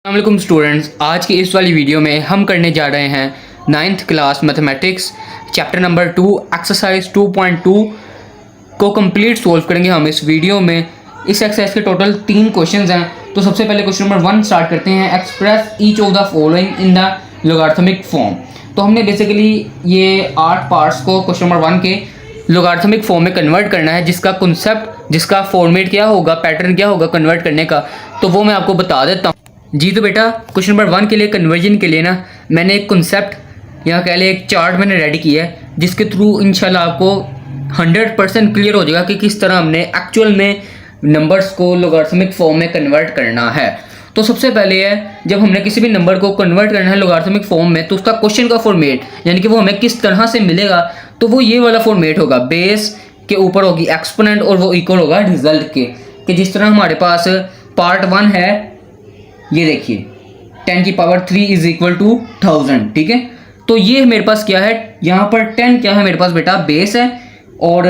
अस्सलाम स्टूडेंट्स, आज की इस वाली वीडियो में हम करने जा रहे हैं 9th class mathematics chapter number 2 exercise 2.2 को कंप्लीट सोल्व करेंगे हम इस वीडियो में। इस एक्सरसाइज के टोटल 3 क्वेश्चंस हैं। तो सबसे पहले क्वेश्चन नंबर 1 स्टार्ट करते हैं। Express each of the following in the logarithmic form. तो हमने बेसिकली ये 8 पार्ट्स को क्वेश्चन नंबर 1 के लॉगरिथमिक फॉर्म में कन्वर्ट करना है, जिसका कॉन्सेप्ट, जिसका फॉर्मेट क्या होगा, पैटर्न क्या होगा कन्वर्ट करने का, तो वो मैं आपको बता देता हूँ। जी तो बेटा क्वेश्चन नंबर 1 के लिए कन्वर्जन के लिए ना मैंने एक कॉन्सेप्ट या कह ले एक चार्ट मैंने रेडी किया है, जिसके थ्रू इंशाल्लाह आपको 100% क्लियर हो जाएगा कि किस तरह हमने एक्चुअल में नंबर्स को लॉगरिथमिक फॉर्म में कन्वर्ट करना है। तो सबसे पहले है, जब हमने किसी भी नंबर को कन्वर्ट करना है लॉगरिथमिक फॉर्म में, तो उसका क्वेश्चन का फॉर्मेट यानी कि वो हमें किस तरह से मिलेगा, तो वो ये वाला फॉर्मेट होगा। बेस के ऊपर होगी एक्सपोनेंट और वो इक्वल होगा रिजल्ट के। कि जिस तरह हमारे पास पार्ट 1 है, ये देखिए 10 की पावर 3 इज इक्वल टू 1000, ठीक है। तो ये मेरे पास क्या है, यहाँ पर 10 क्या है मेरे पास बेटा, बेस है, और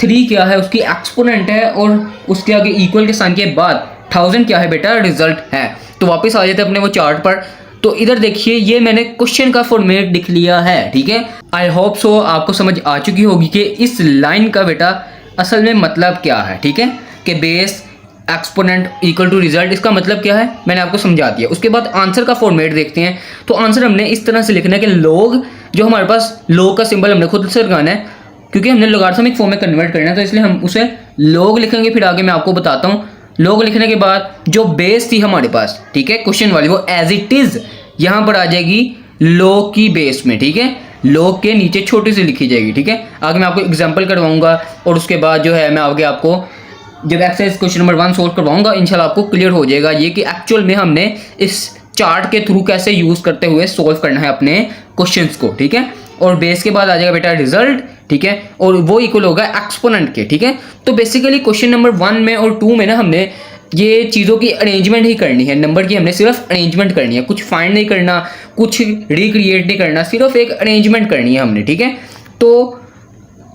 3 क्या है, उसकी एक्सपोनेंट है, और उसके आगे इक्वल के साइन के बाद 1000 क्या है बेटा, रिजल्ट है। तो वापस आ जाते हैं अपने वो चार्ट पर। तो इधर देखिए ये मैंने क्वेश्चन का फॉर्मेट लिख लिया है, ठीक है। आई होप सो आपको समझ आ चुकी होगी कि इस लाइन का बेटा असल में मतलब क्या है, ठीक है। कि base exponent equal to result, इसका मतलब क्या है मैंने आपको समझा दिया। उसके बाद आंसर का फॉर्मेट देखते हैं। तो आंसर हमने इस तरह से लिखना है कि लोग, जो हमारे पास लोग का सिंबल हमने खुद से लगाना है, क्योंकि हमने लॉगरिथमिक फॉर्म में कन्वर्ट करना है, तो इसलिए हम उसे लोग लिखेंगे। फिर आगे मैं आपको बताता हूँ। लोग लिखने के बाद जो बेस थी हमारे पास, ठीक है, क्वेश्चन वाली, वो एज इट इज यहाँ पर आ जाएगी लोग की बेस में, ठीक है। लोग के नीचे छोटी सी लिखी जाएगी, ठीक है। आगे मैं आपको एग्जाम्पल करवाऊंगा, और उसके बाद जो है मैं आगे आपको जब एक्सरसाइज क्वेश्चन नंबर 1 सोल्व करवाऊंगा, इंशाल्लाह आपको क्लियर हो जाएगा ये कि एक्चुअल में हमने इस चार्ट के थ्रू कैसे यूज करते हुए सोल्व करना है अपने क्वेश्चंस को, ठीक है। और बेस के बाद आ जाएगा बेटा रिजल्ट, ठीक है, और वो इक्वल होगा एक्सपोनेंट के, ठीक है। तो बेसिकली क्वेश्चन नंबर 1 में और 2 में ना हमने ये चीज़ों की अरेंजमेंट ही करनी है, नंबर की हमने सिर्फ अरेंजमेंट करनी है, कुछ फाइंड नहीं करना, कुछ रिक्रिएट नहीं करना, सिर्फ एक अरेंजमेंट करनी है हमने, ठीक है। तो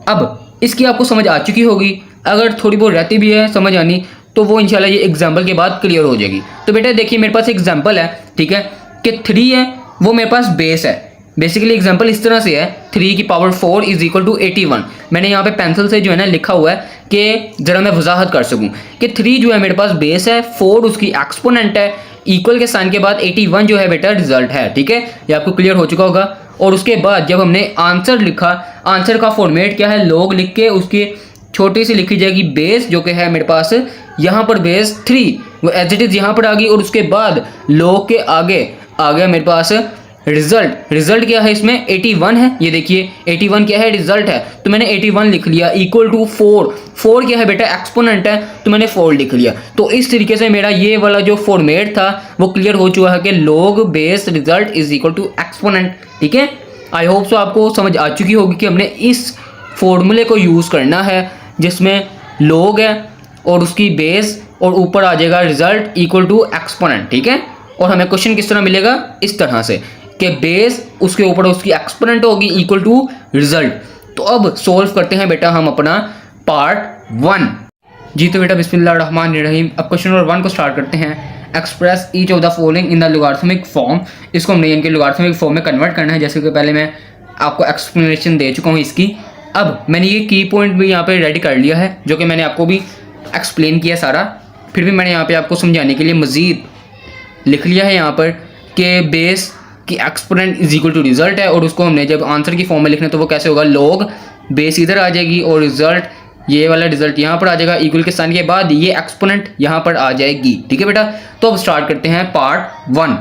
अब इसकी आपको समझ आ चुकी होगी। अगर थोड़ी बहुत रहती भी है समझ आनी, तो वो इंशाल्लाह ये एग्जाम्पल के बाद क्लियर हो जाएगी। तो बेटा देखिए मेरे पास एग्जाम्पल है, ठीक है, कि 3 है, वो मेरे पास बेस है। बेसिकली एग्जाम्पल इस तरह से है, 3 की पावर 4 इज इक्वल टू 81। मैंने यहाँ पे पेंसिल से जो है ना लिखा हुआ है कि ज़रा मैं वजाहत कर सकूँ कि 3 जो है मेरे पास बेस है, 4 उसकी एक्सपोनेंट है, इक्वल के साइन के बाद 81 जो है बेटा रिजल्ट है, ठीक है। ये आपको क्लियर हो चुका होगा। और उसके बाद जब हमने आंसर लिखा, आंसर का फॉर्मेट क्या है, लोग लिख के उसकी छोटी सी लिखी जाएगी बेस, जो कि है मेरे पास यहाँ पर बेस 3, वो एज इट इज यहाँ पर आ गई, और उसके बाद लोग के आगे आ गया मेरे पास रिजल्ट। रिजल्ट क्या है इसमें, 81 है, ये देखिए 81 क्या है, रिजल्ट है, तो मैंने 81 लिख लिया, इक्वल टू 4। 4 क्या है बेटा, एक्सपोनेंट है, तो मैंने 4 लिख लिया। तो इस तरीके से मेरा ये वाला जो फॉर्मेट था वो क्लियर हो चुका है कि लोग base result is equal to exponent, ठीक है। आई होप सो आपको समझ आ चुकी होगी कि हमने इस फॉर्मूले को यूज़ करना है, जिसमें लोग है और उसकी बेस, और ऊपर आ जाएगा रिजल्ट इक्वल टू एक्सपोनेंट, ठीक है। और हमें क्वेश्चन किस तरह मिलेगा, इस तरह से कि बेस उसके ऊपर उसकी एक्सपोनेंट होगी इक्वल टू रिजल्ट। तो अब सोल्व करते हैं बेटा हम अपना पार्ट 1। जी तो बेटा बिस्मिल्लाहिर्रहमानिर्रहीम। अब क्वेश्चन नंबर 1 को स्टार्ट करते हैं। Express each of the following in the logarithmic form. इसको हमने इनके लॉगरिथमिक फॉर्म में कन्वर्ट करना है, जैसे कि पहले मैं आपको एक्सप्लेनेशन दे चुका हूँ इसकी। अब मैंने ये की पॉइंट भी यहाँ पे रेडी कर लिया है, जो कि मैंने आपको भी एक्सप्लेन किया सारा। फिर भी मैंने यहाँ पे आपको समझाने के लिए मज़ीद लिख लिया है यहाँ पर कि बेस की exponent is equal to result है, और उसको हमने जब आंसर की फॉर्म में लिखना है तो वो कैसे होगा, लोग बेस इधर आ जाएगी और रिजल्ट, ये वाला रिजल्ट यहाँ पर आ जाएगा, इक्वल के साइन के बाद ये एक्सपोनेंट यहाँ पर आ जाएगी, ठीक है बेटा। तो अब स्टार्ट करते हैं पार्ट 1।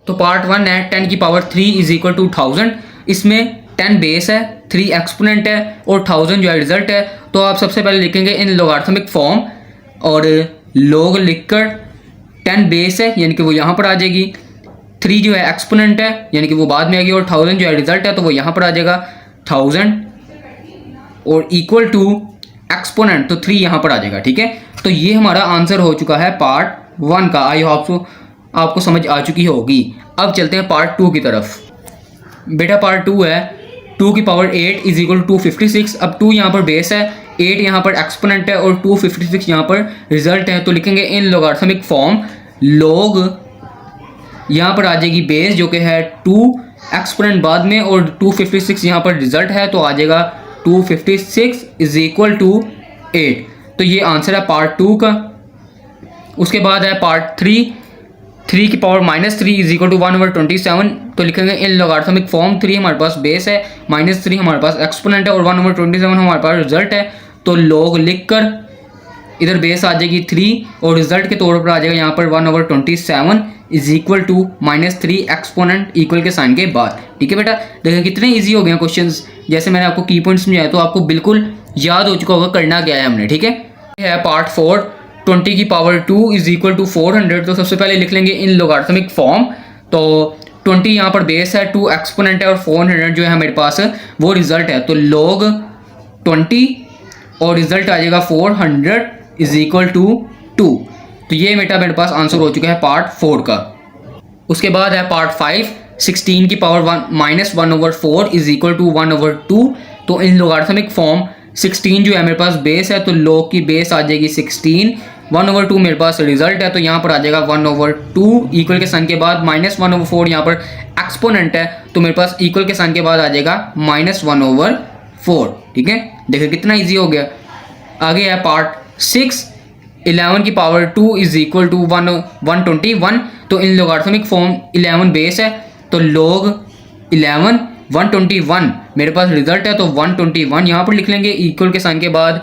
तो पार्ट 1 है 10 की पावर 3 इज इक्वल टू 1000। इसमें 10 बेस है, 3 एक्सपोनेंट है, और 1000 जो है रिजल्ट है। तो आप सबसे पहले लिखेंगे इन लॉगरिथमिक फॉर्म, और लोग लिखकर 10 बेस है यानी कि वो यहाँ पर आ जाएगी, 3 जो है एक्सपोनेंट है यानी कि वो बाद में आएगी, और 1000 जो है रिजल्ट है तो वो यहाँ पर आ जाएगा 1000, और इक्वल टू एक्सपोनेंट, तो 3 यहाँ पर आ जाएगा, ठीक है। तो ये हमारा आंसर हो चुका है पार्ट 1 का। आई होप सो आपको समझ आ चुकी होगी। अब चलते हैं पार्ट 2 की तरफ। बेटा पार्ट 2 है 2 की पावर 8 इज इक्वल टू 256। अब 2 यहाँ पर बेस है, 8 यहाँ पर एक्सपोनेंट है, और 256 यहाँ पर रिजल्ट है। तो लिखेंगे इन लॉगरिथमिक फॉर्म लोग यहाँ पर आ जाएगी बेस जो कि है 2 एक्सपोनेंट बाद में और 256 यहाँ पर रिजल्ट है तो आ जाएगा 256 इज इक्वल टू 8। तो ये आंसर है पार्ट 2 का। उसके बाद है पार्ट 3 की पावर -3 इज इक्वल टू 1/27। तो लिखेंगे इन लॉगरिथमिक फॉर्म। 3 हमारे पास बेस है, -3 हमारे पास एक्सपोनेंट है और 1/27 हमारे पास रिजल्ट है। तो लॉग लिखकर इधर बेस आ जाएगी 3 और रिजल्ट के तौर पर आ जाएगा यहाँ पर 1/27 is equal to -3 exponent equal के साइन के बाद। ठीक है बेटा, देखिए कितने इजी हो गए हैं क्वेश्चंस। जैसे मैंने आपको की पॉइंट समझाया तो आपको बिल्कुल याद हो चुका होगा करना क्या है हमने। ठीक है पार्ट 4 20 की पावर 2 इज इक्वल टू 400। तो सबसे पहले लिख लेंगे इन लॉगरिथमिक फॉर्म। तो 20 यहाँ पर बेस है, 2 एक्सपोनेंट है और 400 जो है मेरे पास वो रिजल्ट है। तो log 20 और रिजल्ट आ जाएगा 400 इज इक्वल टू 2। तो ये बेटा मेरे पास आंसर हो चुका है पार्ट 4 का। उसके बाद है पार्ट 5 16 की पावर -1/4 इज इक्वल टू 1/2। तो इन लॉगरिथमिक फॉर्म 16 जो है मेरे पास बेस है तो log की बेस आ जाएगी 16, 1/2 मेरे पास रिजल्ट है तो यहाँ पर आ जाएगा 1/2 इक्वल के साइन के बाद -1/4 यहाँ पर एक्सपोनेंट है तो मेरे पास इक्वल के साइन के बाद आ जाएगा -1/4। ठीक है, देखिए कितना इजी हो गया। आगे है पार्ट 6 11 की पावर 2 इज इक्वल टू 121। तो इन लॉगरिथमिक फॉर्म 11 बेस है तो log 11 121 मेरे पास रिजल्ट है तो 121 यहाँ पर लिख लेंगे इक्वल के साइन के बाद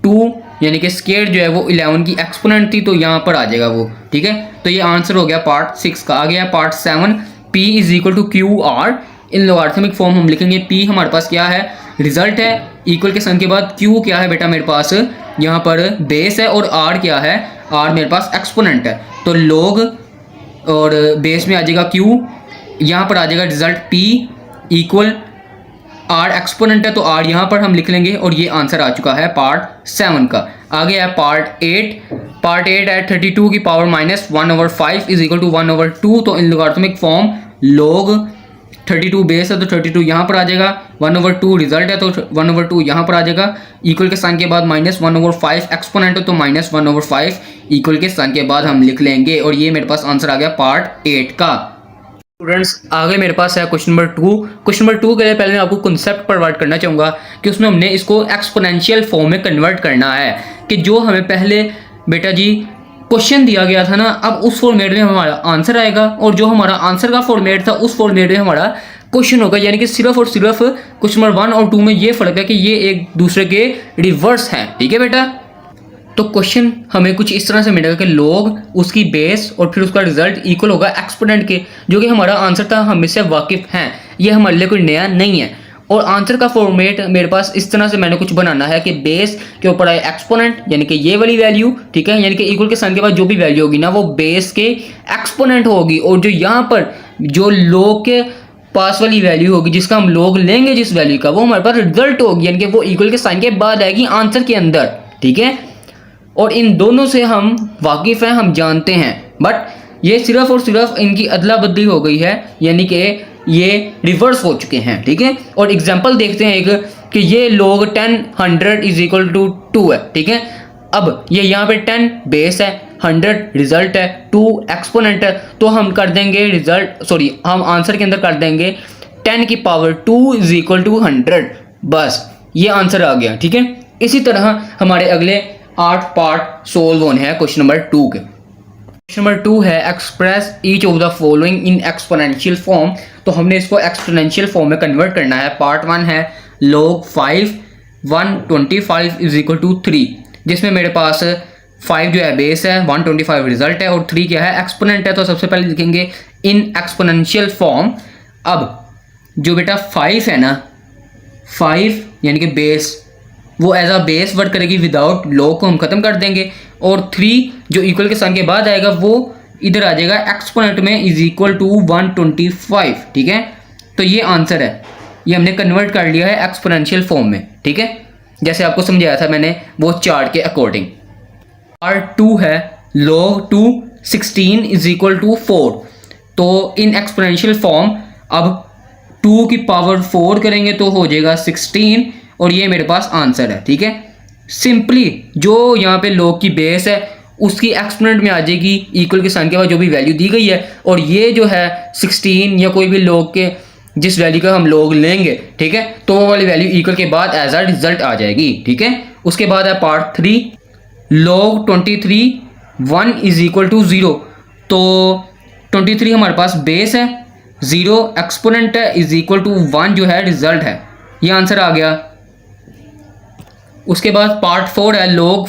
2 यानी कि स्क्वायर जो है वो 11 की एक्सपोनेंट थी तो यहाँ पर आ जाएगा वो। ठीक है, तो ये आंसर हो गया पार्ट 6 का। आ गया part 7 P is equal to QR। In logarithmic form हम लिखेंगे P हमारे पास क्या है, रिजल्ट है, इक्वल के साइन के बाद Q क्या है बेटा मेरे पास यहाँ पर बेस है और R क्या है, R मेरे पास एक्सपोनेंट है। तो log और बेस में आ जाएगा Q, यहाँ पर आ जाएगा result P equal R exponent है तो R यहाँ पर हम लिख लेंगे और ये आंसर आ चुका है पार्ट 7 का। आगे है पार्ट 8 है 32 की पावर -1/5 इज इक्वल टू 1/2। तो in logarithmic form log 32 base है तो 32 यहाँ पर आ जाएगा, 1/2 रिजल्ट है तो 1/2 यहाँ पर आ जाएगा, इक्वल के साइन के बाद -1/5 एक्सपोनेंट है तो -1/5 इक्वल के साइन के बाद हम लिख लेंगे और ये मेरे पास आंसर आ गया पार्ट 8 का। स्टूडेंट्स आगे मेरे पास है क्वेश्चन नंबर 2। क्वेश्चन नंबर 2 के लिए पहले मैं आपको कंसेप्ट प्रोवाइड करना चाहूँगा कि उसमें हमने इसको एक्सपोनेंशियल फॉर्म में कन्वर्ट करना है कि जो हमें पहले बेटा जी क्वेश्चन दिया गया था ना, अब उस फॉर्मेट में हमारा आंसर आएगा और जो हमारा आंसर का फॉर्मेट था उस फॉर्मेट में हमारा क्वेश्चन होगा। यानी कि सिर्फ और सिर्फ क्वेश्चन नंबर 1 और 2 में ये फर्क है कि ये एक दूसरे के रिवर्स हैं। ठीक है बेटा, तो क्वेश्चन हमें कुछ इस तरह से मिलेगा कि log उसकी बेस और फिर उसका रिजल्ट इक्वल होगा एक्सपोनेंट के, जो कि हमारा आंसर था, हम इससे वाकिफ हैं, ये हमारे लिए कोई नया नहीं है। और आंसर का फॉर्मेट मेरे पास इस तरह से मैंने कुछ बनाना है कि बेस के ऊपर आए एक्सपोनेंट यानी कि ये वाली वैल्यू। ठीक है, यानी कि इक्वल के साइन के बाद जो भी वैल्यू होगी ना वो बेस के एक्सपोनेंट होगी और जो यहाँ पर जो log के पास वाली वैल्यू होगी जिसका हम log लेंगे जिस वैल्यू का, वो हमारे पास रिजल्ट होगी यानी कि वो इक्वल के साइन के बाद आएगी आंसर के अंदर। ठीक है, और इन दोनों से हम वाकिफ हैं, हम जानते हैं, बट ये सिर्फ और सिर्फ इनकी अदला बदली हो गई है यानी कि ये रिवर्स हो चुके हैं। ठीक है, और एग्जांपल देखते हैं एक कि ये log 10 100 इज इक्वल टू 2 है। ठीक है, अब ये यहाँ पे 10 बेस है, 100 रिजल्ट है, 2 एक्सपोनेंट है, तो हम कर देंगे हम आंसर के अंदर कर देंगे 10 की पावर 2 इज इक्वल टू 100, बस ये आंसर आ गया। ठीक है, इसी तरह हमारे अगले 8 पार्ट सोल्व होने हैं क्वेश्चन नंबर 2 के। क्वेश्चन नंबर 2 है express each of the following in exponential form. तो हमने इसको एक्सपोनेंशियल फॉर्म में कन्वर्ट करना है। पार्ट 1 है log 5 125 इज इक्वल टू 3, जिसमें मेरे पास 5 जो है बेस है, 125 रिजल्ट है और 3 क्या है एक्सपोनेंट है। तो सबसे पहले लिखेंगे इन एक्सपोनेंशियल फॉर्म। अब जो बेटा 5 है ना, 5 यानी कि बेस, वो एज अ बेस वर्क करेगी, विदाउट log को हम खत्म कर देंगे और 3 जो इक्वल के साइन के बाद आएगा वो इधर आ जाएगा एक्सपोनेंट में इज इक्वल टू 125। ठीक है, तो ये आंसर है, ये हमने कन्वर्ट कर लिया है एक्सपोनेंशियल फॉर्म में। ठीक है, जैसे आपको समझाया था मैंने वो चार्ट के अकॉर्डिंग। पार्ट 2 है log 2 16 इज इक्वल टू 4। तो इन एक्सपोनेंशियल फॉर्म अब 2 की पावर 4 करेंगे तो हो जाएगा 16 और ये मेरे पास आंसर है। ठीक है, सिंपली जो यहाँ पे log की बेस है उसकी एक्सपोनेंट में आ जाएगी इक्वल के साइन के बाद जो भी वैल्यू दी गई है, और ये जो है 16 या कोई भी लॉग के जिस वैल्यू का हम लॉग लेंगे, ठीक है, तो वो वाली वैल्यू इक्वल के बाद एज अ रिजल्ट आ जाएगी। ठीक है, उसके बाद है part 3, log 23 1 is equal to 0। तो 23 हमारे पास बेस है, 0 एक्सपोनेंट है, इज इक्वल टू 1 जो है रिजल्ट है। ये आंसर आ गया। उसके बाद पार्ट 4 है log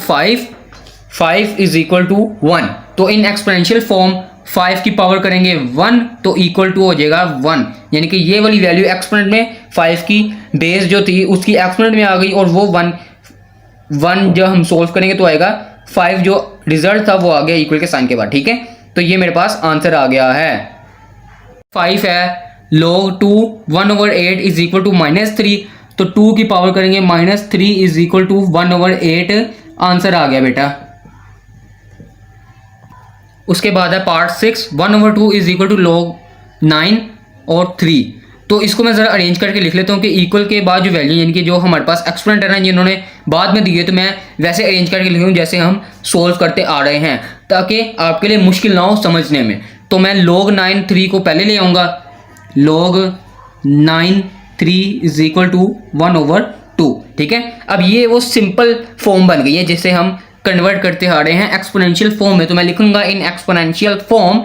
5 इज इक्वल टू 1। तो इन एक्सपोनेंशियल फॉर्म 5 की पावर करेंगे 1 तो इक्वल टू हो जाएगा 1, यानी कि ये वाली वैल्यू एक्सपोनेंट में 5 की बेस जो थी उसकी एक्सपोनेंट में आ गई, और वो 1 जब हम सोल्व करेंगे तो आएगा 5 जो रिजल्ट था वो आ गया इक्वल के साइन के बाद। ठीक है, तो ये मेरे पास आंसर आ गया है। 5 है log 2 1/8 इज इक्वल टू -3। तो 2 की पावर करेंगे -3 इज इक्वल टू 1/8, आंसर आ गया बेटा। उसके बाद है part 6 1/2 is equal to log 9 और 3। तो इसको मैं ज़रा अरेंज करके लिख लेता हूँ कि इक्वल के बाद जो वैल्यू यानी कि जो हमारे पास एक्सपोनेंट है ना जिन्होंने बाद में दी है, तो मैं वैसे अरेंज करके लिखूँ जैसे हम सोल्व करते आ रहे हैं, ताकि आपके लिए मुश्किल ना हो समझने में। तो मैं log 9 3 को पहले ले आऊँगा, log 9 3 इज इक्वल टू 1/2। ठीक है, अब ये वो सिंपल फॉर्म बन गई है जिसे हम कन्वर्ट करते आ रहे हैं एक्सपोनेंशियल फॉर्म में। तो मैं लिखूंगा इन एक्सपोनेंशियल फॉर्म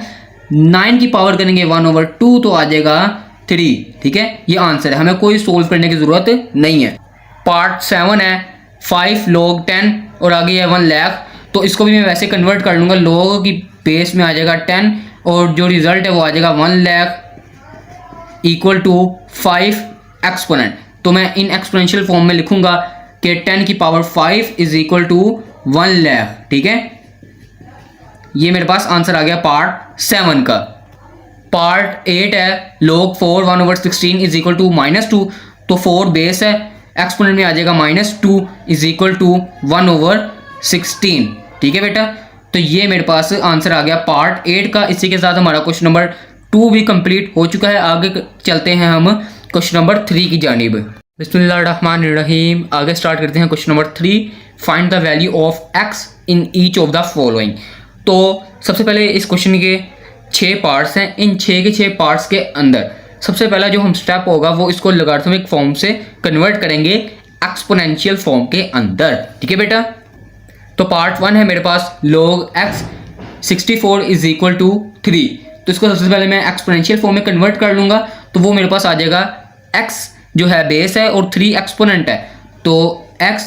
9 की पावर करेंगे 1/2 तो आ जाएगा 3। ठीक है, ये आंसर है, हमें कोई सोल्व करने की जरूरत नहीं है। पार्ट 7 है 5 log 10 और आगे है 1 लाख। तो इसको भी मैं वैसे कन्वर्ट कर लूँगा, log की बेस में आ जाएगा 10 और जो रिजल्ट है वो आ जाएगा 1 लाख इक्वल टू 5 एक्सपोनेंट। तो मैं इन एक्सपोनेंशियल फॉर्म में लिखूंगा कि 10 की power 5 is equal to 1 lakh. ठीक है, ये मेरे पास आंसर आ गया पार्ट 7 का। पार्ट 8 है log 4 1/16 इज इक्वल टू -2। तो 4 बेस है, एक्सपोनेंट में आ जाएगा -2 इज इक्वल टू 1/16। ठीक है बेटा, तो ये मेरे पास आंसर आ गया पार्ट 8 का। इसी के साथ हमारा क्वेश्चन नंबर 2 भी कंप्लीट हो चुका है। आगे चलते हैं हम क्वेश्चन नंबर 3 की जानिब। बिस्मिल्लाहिर्रहमानिर्रहीम। आगे स्टार्ट करते हैं question number 3, find the value of x in each of the following. तो सबसे पहले इस क्वेश्चन के 6 पार्ट्स हैं, इन 6 के 6 पार्ट्स के अंदर सबसे पहला जो हम स्टेप होगा वो इसको लॉगरिथमिक फॉर्म से कन्वर्ट करेंगे एक्सपोनेंशियल फॉर्म के अंदर। ठीक है बेटा, तो पार्ट 1 है मेरे पास log x 64 is equal to 3। तो इसको सबसे पहले मैं एक्सपोनेंशियल फॉर्म में कन्वर्ट कर लूँगा, तो वो मेरे पास आ जाएगा x जो है बेस है और 3 एक्सपोनेंट है, तो x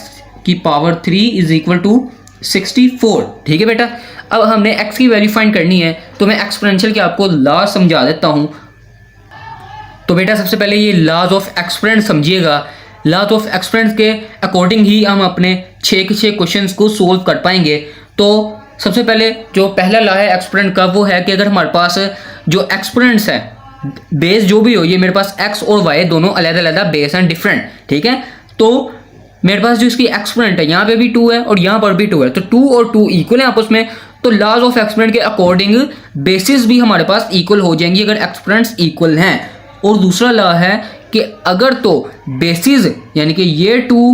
की पावर 3 इज इक्वल टू 64। ठीक है बेटा, अब हमने x की वैल्यू फाइंड करनी है, तो मैं एक्सपोनेंशियल के आपको लॉ समझा देता हूँ। तो बेटा सबसे पहले ये लॉज ऑफ एक्सपोनेंट समझिएगा। लॉज ऑफ एक्सपोनेंट के अकॉर्डिंग ही हम अपने 6 के 6 क्वेश्चंस को सोल्व कर पाएंगे। तो सबसे पहले जो पहला लॉ है एक्सपोनेंट का वो है कि अगर हमारे पास जो एक्सपोनेंट्स है बेस जो भी हो, ये मेरे पास x और y दोनों अलग-अलग बेस हैं, डिफरेंट। ठीक है, तो मेरे पास जो इसकी एक्सपोनेंट है यहाँ पे भी 2 है और यहाँ पर भी 2 है, तो 2 और 2 इक्वल है आपस में। तो लॉज ऑफ एक्सपोनेंट के अकॉर्डिंग बेसिस भी हमारे पास इक्वल हो जाएंगी अगर एक्सपोनेंट्स इक्वल हैं। और दूसरा लॉ है कि अगर तो बेसिस यानी कि ये 2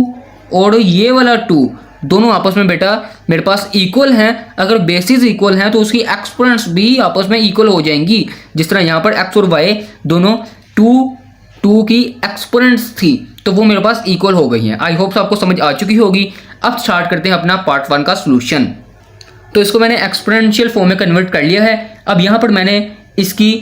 और ये वाला 2 दोनों आपस में बेटा मेरे पास इक्वल हैं, अगर बेसिस इक्वल हैं तो उसकी एक्सपोनेंट्स भी आपस में इक्वल हो जाएंगी। जिस तरह यहाँ पर x और y दोनों 2 की एक्सपोनेंट्स थी, तो वो मेरे पास इक्वल हो गई हैं। आई होप आपको समझ आ चुकी होगी। अब स्टार्ट करते हैं अपना पार्ट 1 का सोल्यूशन। तो इसको मैंने एक्सपोनेंशियल फॉर्म में कन्वर्ट कर लिया है। अब यहाँ पर मैंने इसकी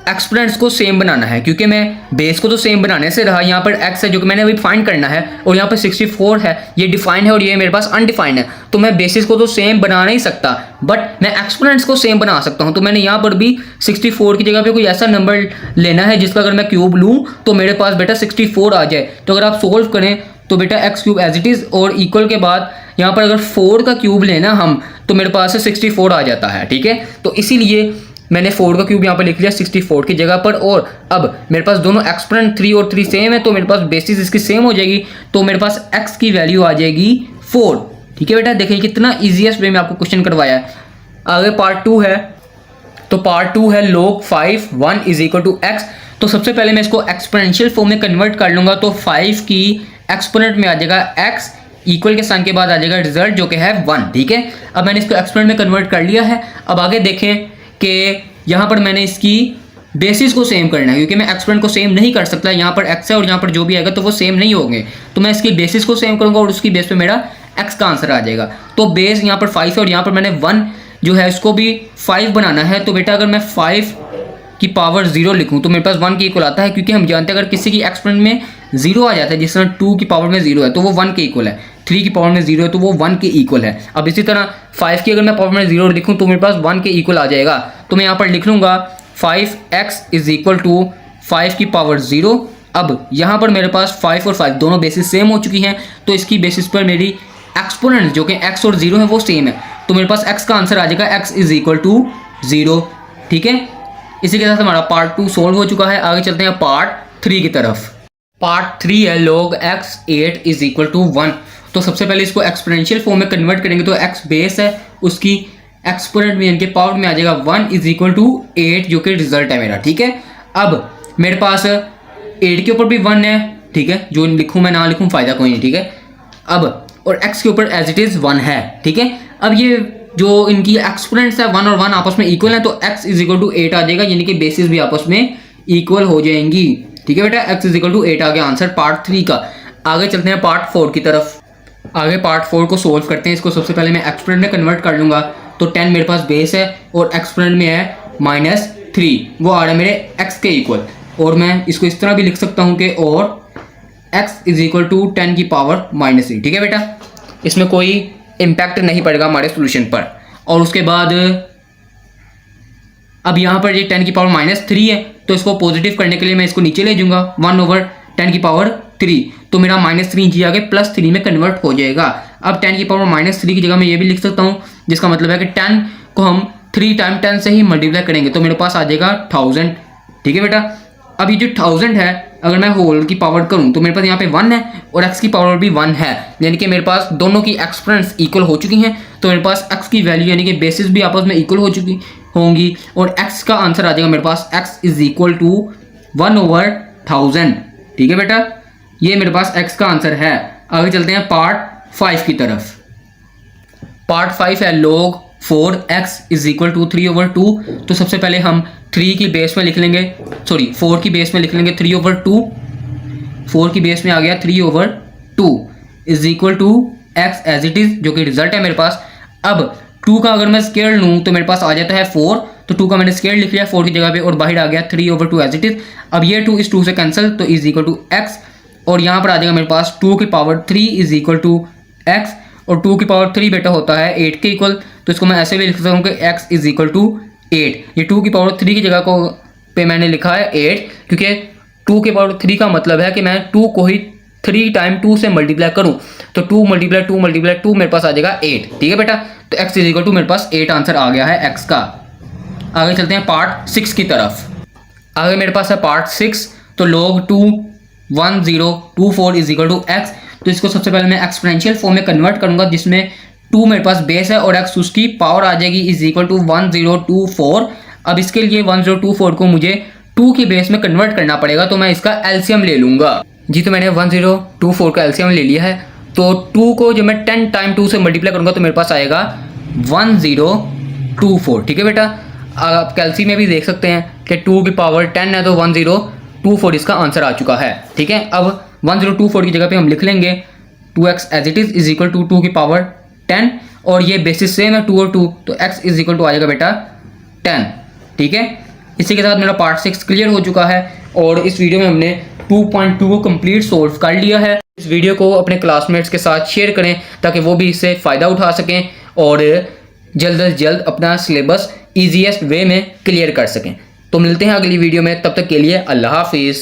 एक्सपोनेंट्स को सेम बनाना है, क्योंकि मैं बेस को तो सेम बनाने से रहा। यहाँ पर x है जो कि मैंने अभी फाइंड करना है, और यहाँ पर 64 है, ये डिफाइंड है और ये मेरे पास अनडिफाइंड है। तो मैं बेसिस को तो सेम बना नहीं सकता, बट मैं एक्सपोनेंट्स को सेम बना सकता हूँ। तो मैंने यहाँ पर भी 64 की जगह पे कोई ऐसा नंबर लेना है जिसका अगर मैं क्यूब लूँ तो मेरे पास बेटा 64 आ जाए। तो अगर आप सोल्व करें तो बेटा x cube as it is और इक्वल के बाद यहाँ पर अगर 4 का क्यूब लेना हम तो मेरे पास 64 आ जाता है। ठीक है, तो इसीलिए मैंने 4 का क्यूब यहाँ पर लिख लिया 64 की जगह पर। और अब मेरे पास दोनों एक्सपोनेंट 3 और 3 सेम है, तो मेरे पास बेसिस इसकी सेम हो जाएगी, तो मेरे पास x की वैल्यू आ जाएगी 4। ठीक है बेटा, देखिए कितना ईजीएस्ट वे में आपको क्वेश्चन करवाया है। आगे पार्ट 2 है, तो पार्ट 2 है log 5 1 is equal to x। तो सबसे पहले मैं इसको एक्सपोनेंशियल फॉर्म में कन्वर्ट कर लूँगा, तो 5 की एक्सपोनेंट में आ जाएगा x इक्वल के साइन के बाद आ जाएगा रिजल्ट जो कि है 1। ठीक है, अब मैंने इसको एक्सपोनेंट में कन्वर्ट कर लिया है। अब आगे देखें कि यहाँ पर मैंने इसकी बेसिस को सेम करना है, क्योंकि मैं एक्सपोनेंट को सेम नहीं कर सकता। यहाँ पर एक्स है और यहाँ पर जो भी आएगा तो वो सेम नहीं होंगे, तो मैं इसकी बेसिस को सेम करूँगा और उसकी बेस पे मेरा एक्स का आंसर आ जाएगा। तो बेस यहाँ पर 5 है और यहाँ पर मैंने 1 जो है इसको भी 5 बनाना है। तो बेटा अगर मैं 5 की पावर 0 लिखूँ तो मेरे पास 1 के इक्वल आता है, क्योंकि हम जानते हैं अगर किसी की एक्सपोनेंट में 0 आ जाता है, जिस तरह 2 की पावर में 0 है तो वो 1 के इक्वल है, 3 की पावर में 0 है तो वो 1 के इक्वल है। अब इसी तरह 5 की अगर मैं पावर में 0 लिखूँ तो मेरे पास 1 के इक्वल आ जाएगा। तो मैं यहाँ पर लिख लूँगा 5x इज इक्वल टू 5 की पावर 0। अब यहाँ पर मेरे पास 5 और 5 दोनों बेसिस सेम हो चुकी हैं, तो इसकी बेसिस पर मेरी एक्सपोनेंट जो कि x और 0 है वो सेम है, तो मेरे पास x का आंसर आ जाएगा x इज इक्वल टू 0। ठीक है, इसी के साथ हमारा पार्ट 2 सोल्व हो चुका है। आगे चलते हैं पार्ट 3 की तरफ। पार्ट 3 है log x 8 is equal to 1। तो सबसे पहले इसको एक्सपोनेंशियल फॉर्म में कन्वर्ट करेंगे, तो x बेस है उसकी एक्सपोनेंट में इनके पावर में आ जाएगा 1 इज इक्वल टू 8 जो कि रिजल्ट है मेरा। ठीक है, अब मेरे पास 8 के ऊपर भी 1 है। ठीक है, जो लिखूँ मैं ना लिखूँ फ़ायदा कोई नहीं। ठीक है, अब और x के ऊपर एज इट इज़ 1 है। ठीक है, अब ये जो इनकी एक्सपोनेंट्स है 1 और 1 आपस में इक्वल है, तो x इज इक्वल टू 8 आ जाएगा, यानी कि बेसिस भी आपस में इक्वल हो जाएंगी। ठीक है बेटा, x इज इक्वल टू 8 आ गया आंसर पार्ट 3 का। आगे चलते हैं पार्ट 4 की तरफ। आगे पार्ट 4 को सोल्व करते हैं। इसको सबसे पहले मैं एक्सपोनेंट में कन्वर्ट कर लूँगा, तो 10 मेरे पास बेस है और एक्सपोनेंट में है -3, वो आ रहा है मेरे x के इक्वल। और मैं इसको इस तरह भी लिख सकता हूँ कि और x इज इक्वल टू 10 की पावर -3। ठीक है बेटा, इसमें कोई इम्पैक्ट नहीं पड़ेगा हमारे सोल्यूशन पर। और उसके बाद अब यहाँ पर ये 10 की पावर -3 है, तो इसको पॉजिटिव करने के लिए मैं इसको नीचे ले जाऊँगा 1/10 की पावर 3, तो मेरा -3 नीचे आके +3 में कन्वर्ट हो जाएगा। अब 10 की पावर -3 की जगह मैं ये भी लिख सकता हूँ, जिसका मतलब है कि 10 को हम 3 टाइम 10 से ही मल्टीप्लाई करेंगे, तो मेरे पास आ जाएगा 1000। ठीक है बेटा, अब ये जो 1000 है अगर मैं होल की पावर करूं तो मेरे पास यहाँ पे 1 है और x की पावर भी 1 है, यानी कि मेरे पास दोनों की एक्सपोनेंट्स इक्वल हो चुकी हैं। तो मेरे पास x की वैल्यू यानी कि बेसिस भी आपस में इक्वल हो चुकी होंगी और x का आंसर आ जाएगा मेरे पास x इज इक्वल टू 1/1000। ठीक है बेटा, ये मेरे पास x का आंसर है। आगे चलते हैं पार्ट 5 की तरफ। पार्ट 5 है log 4x is equal to 3/2। तो सबसे पहले हम 3 की बेस में लिख लेंगे, 4 की बेस में लिख लेंगे 3/2। 4 की बेस में आ गया 3/2 is equal to x as it is, जो कि रिजल्ट है मेरे पास। अब 2 का अगर मैं स्केयर लूँ तो मेरे पास आ जाता है 4, तो 2 का मैंने स्केयर लिख लिया 4 की जगह पे और बाहर आ गया 3/2 एज इट इज। अब ये 2 इस 2 से कैंसिल, तो इज इक्वल टू x, और यहाँ पर आ जाएगा मेरे पास 2 की power 3 is equal to x, और 2 की पावर 3 बेटा होता है 8 के इक्वल, तो इसको मैं ऐसे भी लिख सकता हूँ कि x इज इक्वल टू 8। ये 2 की पावर 3 की जगह को पे मैंने लिखा है 8, क्योंकि 2 की पावर 3 का मतलब है कि मैं 2 को ही 3 टाइम 2 से मल्टीप्लाई करूँ, तो 2 × 2 × 2 मेरे पास आ जाएगा 8। ठीक है बेटा, तो x इज इक्वल टू मेरे पास 8 आंसर आ गया है x का। आगे चलते हैं पार्ट 6 की तरफ। आगे मेरे पास है पार्ट 6, तो log 2 1024 is equal to x। तो इसको सबसे पहले मैं एक्सपोनेंशियल फॉर्म में कन्वर्ट करूंगा, जिसमें 2 मेरे पास बेस है और x उसकी पावर आ जाएगी इज इक्वल टू 1024। अब इसके लिए 1024 को मुझे 2 की बेस में कन्वर्ट करना पड़ेगा, तो मैं इसका एलसीएम ले लूँगा। जी, तो मैंने 1024 का एलसीएम ले लिया है, तो 2 को जब मैं 10 टाइम 2 से मल्टीप्लाई करूँगा तो मेरे पास आएगा 1024। ठीक है बेटा, आप कैलसी में भी देख सकते हैं कि 2 की पावर 10 है तो 1024 इसका आंसर आ चुका है। ठीक है, अब 1024 की जगह पे हम लिख लेंगे 2x as it is equal to 2 की पावर 10, और ये बेसिस सेम है 2 और 2, तो x इज इक्वल टू आ जाएगा बेटा 10। ठीक है, इसी के साथ मेरा पार्ट 6 क्लियर हो चुका है और इस वीडियो में हमने 2.2 को कंप्लीट सोल्व कर लिया है। इस वीडियो को अपने क्लासमेट्स के साथ शेयर करें ताकि वो भी इससे फ़ायदा उठा सकें और जल्द से जल्द अपना सिलेबस ईजीएस्ट वे में क्लियर कर सकें। तो मिलते हैं अगली वीडियो में, तब तक के लिए अल्लाह हाफिज़।